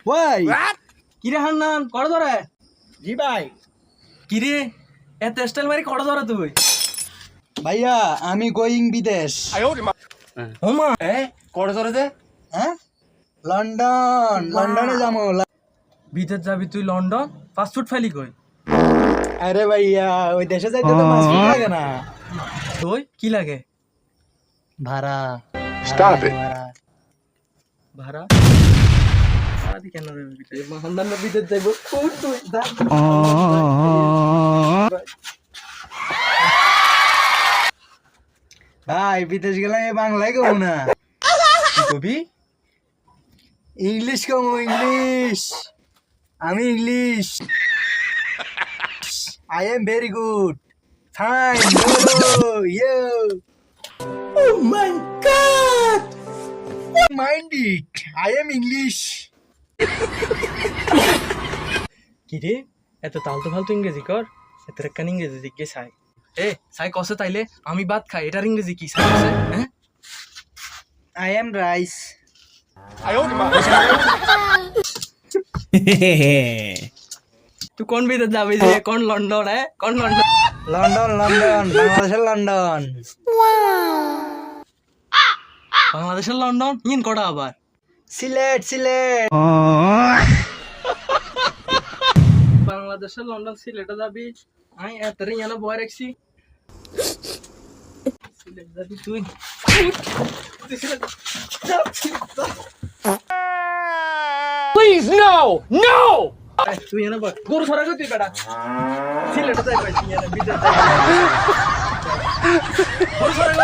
ওই কিরে হান্নান কড় ধরে জি ভাই। কিরে এত স্টাইল মারি কড় ধরে তুই ভাইয়া আমি গোয়িং বিদেশ। ওমা কড় ধরে দে। হ্যাঁ লন্ডন, লন্ডনে যাবো। বিদেশ যাবি তুই লন্ডন পাসপোর্ট ফাইলি কই আরে ভাইয়া ওই দেশে যাইতে তো পাসপোর্ট লাগে না, তুই কি লাগে ভাড়া। Stop it. ভাড়া ভাড়া দি কেন রে বিদেশ হান্নান না বিদেশ যাইবো তুই তুই ভাই বিদেশ গেলে বাংলায় কমু না, কি কবি ইংলিশ কমু, ইংলিশ। আমি English. I am very good, fine, you. Oh my God! Mind it, I am English. কিরে এত তালতু ফালতু ইংরেজি কর এত রেখান ইংরেজি জিজ্ঞেস সাই সাই কসে তাইলে আমি ভাত খাই এটার ইংরেজি কি সাই কসে হ্যাঁ I am rice. তুই কোন বিদেশ যাবি যে কোন লন্ডন কোন লন্ডন লন্ডন, লন্ডন, বাংলাদেশের লন্ডন। বাংলাদেশের লন্ডন ইন কটা আবার সিলেট, সিলেট। বাংলাদেশের লন্ডন সিলেটে যাবি আমি এত ইয়ানা বয় রাখছি সিলেট যাবি তুই Please, no! No! তুই ইয়ানা বয় গরু ছড়া তুই বেটা সিলেটে যাই পাইছি ইয়ানা বিদেশ যাই গরু ছড়া